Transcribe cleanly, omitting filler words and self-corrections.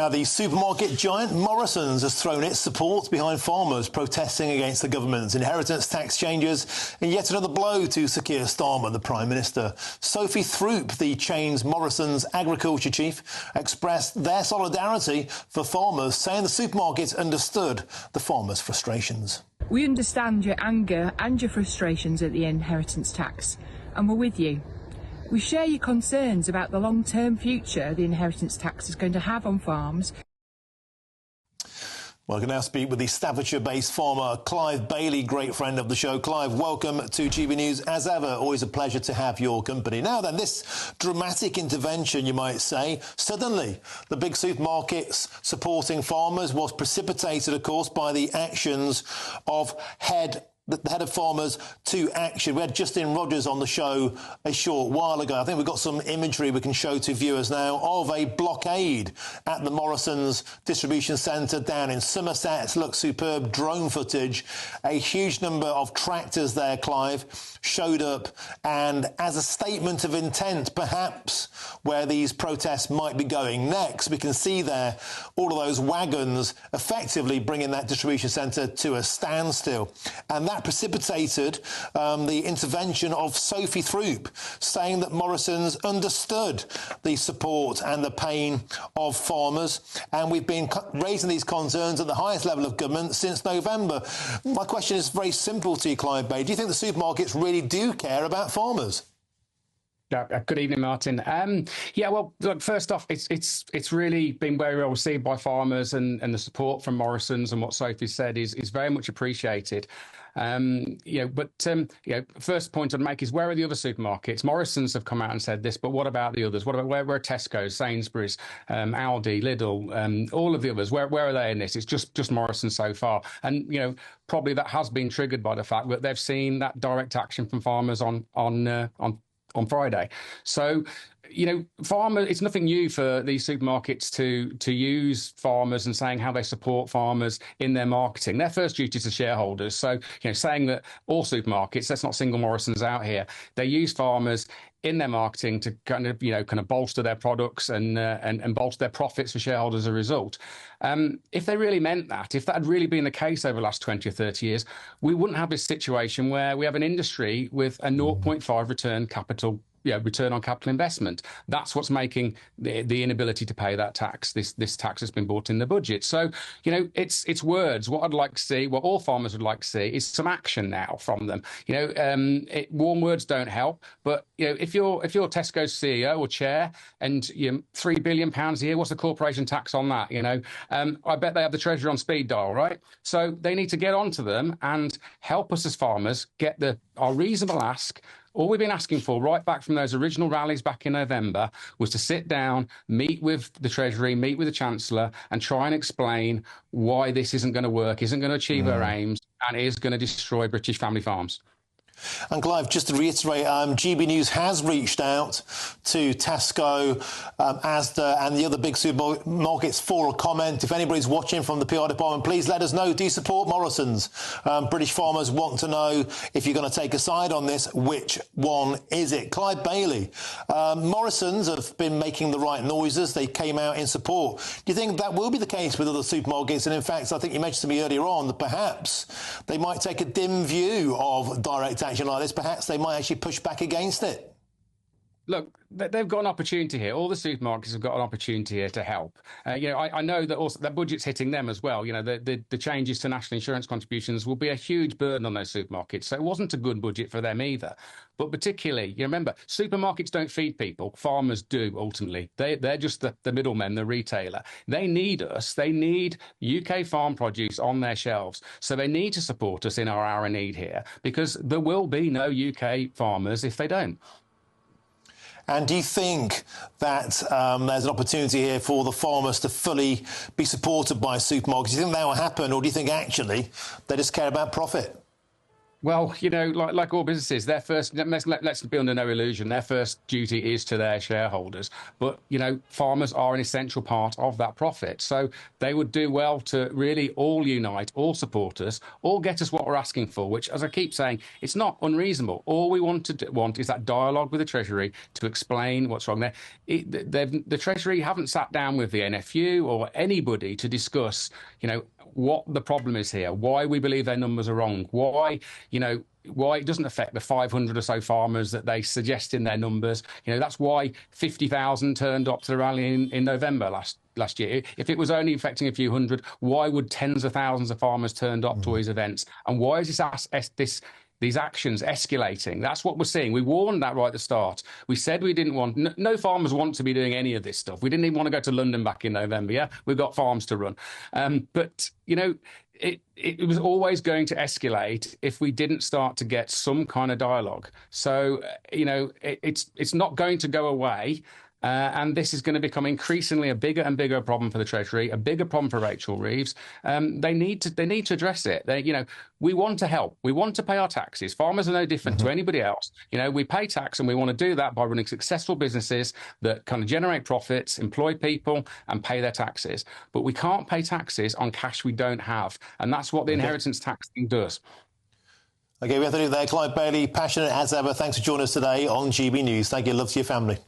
Now, the supermarket giant Morrisons has thrown its support behind farmers protesting against the government's inheritance tax changes in yet another blow to Sir Keir Starmer, the Prime Minister. Sophie Throop, the chain's Morrisons agriculture chief, expressed their solidarity for farmers, saying the supermarket understood the farmers' frustrations. We understand your anger and your frustrations at the inheritance tax, and we're with you. We share your concerns about the long-term future the inheritance tax is going to have on farms. Well, I can now speak with the Staffordshire-based farmer Clive Bailey, great friend of the show. Clive, welcome to GB News. As ever, always a pleasure to have your company. Now then, this dramatic intervention, you might say, suddenly the big supermarkets supporting farmers was precipitated, of course, by the actions of the head of Farmers to Action. We had Justin Rogers on the show a short while ago. I think we've got some imagery we can show to viewers now of a blockade at the Morrisons distribution centre down in Somerset. Looks superb drone footage. A huge number of tractors there, Clive, showed up, and as a statement of intent, perhaps, where these protests might be going next, we can see there all of those wagons effectively bringing that distribution centre to a standstill. And that precipitated the intervention of Sophie Throop, saying that Morrisons understood the support and the pain of farmers, and we've been raising these concerns at the highest level of government since November. My question is very simple to you, Clive Bay. Do you think the supermarkets really do care about farmers? Good evening, Martin. Yeah, well, look, first off, it's really been very well received by farmers, and the support from Morrisons and what Sophie said is very much appreciated. First point I'd make is, where are the other supermarkets? Morrisons have come out and said this, but what about the others? What about where are Tesco's, Sainsbury's, Aldi, Lidl, all of the others? Where are they in this? It's just Morrison so far, and probably that has been triggered by the fact that they've seen that direct action from farmers on Friday. So, farmers, it's nothing new for these supermarkets to use farmers and saying how they support farmers in their marketing. Their first duty is to shareholders. So, saying that all supermarkets, let's not single Morrisons out here, they use farmers in their marketing to kind of bolster their products and bolster their profits for shareholders as a result. If they really meant that, if that had really been the case over the last 20 or 30 years, we wouldn't have this situation where we have an industry with a 0.5 return on capital investment. That's what's making the inability to pay that tax. This tax has been brought in the budget. So, it's words. What I'd like to see, what all farmers would like to see, is some action now from them. Warm words don't help, but if you're Tesco's CEO or chair and £3 billion a year, what's the corporation tax on that? I bet they have the Treasury on speed dial, right? So they need to get onto them and help us as farmers get our reasonable ask. All we've been asking for right back from those original rallies back in November was to sit down, meet with the Treasury, meet with the Chancellor, and try and explain why this isn't going to work, isn't going to achieve our aims, and is going to destroy British family farms. And Clive, just to reiterate, GB News has reached out to Tesco, Asda and the other big supermarkets for a comment. If anybody's watching from the PR department, please let us know. Do you support Morrisons? British farmers want to know, if you're going to take a side on this, which one is it? Clive Bailey, Morrisons have been making the right noises. They came out in support. Do you think that will be the case with other supermarkets? And in fact, I think you mentioned to me earlier on that perhaps they might take a dim view of direct action like this. Perhaps they might actually push back against it. Look, they've got an opportunity here. All the supermarkets have got an opportunity here to help. I know that also that budget's hitting them as well. The changes to national insurance contributions will be a huge burden on those supermarkets. So it wasn't a good budget for them either. But particularly, remember, supermarkets don't feed people. Farmers do, ultimately. They're just the middlemen, the retailer. They need us. They need UK farm produce on their shelves. So they need to support us in our hour of need here, because there will be no UK farmers if they don't. And do you think that there's an opportunity here for the farmers to fully be supported by supermarkets? Do you think that will happen, or do you think actually they just care about profit? Well, like all businesses, their first, let's be under no illusion, their first duty is to their shareholders. But, farmers are an essential part of that profit. So they would do well to really all unite, all support us, all get us what we're asking for, which, as I keep saying, it's not unreasonable. All we want is that dialogue with the Treasury to explain what's wrong there. The Treasury haven't sat down with the NFU or anybody to discuss, what the problem is here, why we believe their numbers are wrong, why it doesn't affect the 500 or so farmers that they suggest in their numbers. That's why 50,000 turned up to the rally in November last year. If it was only affecting a few hundred, why would tens of thousands of farmers turned up to these events? And why is these actions escalating? That's what we're seeing. We warned that right at the start. We said we didn't want, no farmers want to be doing any of this stuff. We didn't even want to go to London back in November. Yeah, we've got farms to run. But it was always going to escalate if we didn't start to get some kind of dialogue. So, it's not going to go away. And this is going to become increasingly a bigger and bigger problem for the Treasury, a bigger problem for Rachel Reeves. They need to address it. We want to help. We want to pay our taxes. Farmers are no different to anybody else. We pay tax, and we want to do that by running successful businesses that kind of generate profits, employ people, and pay their taxes. But we can't pay taxes on cash we don't have, and that's what the inheritance tax thing does. OK, we have to do there. Clive Bailey, passionate as ever. Thanks for joining us today on GB News. Thank you. Love to your family.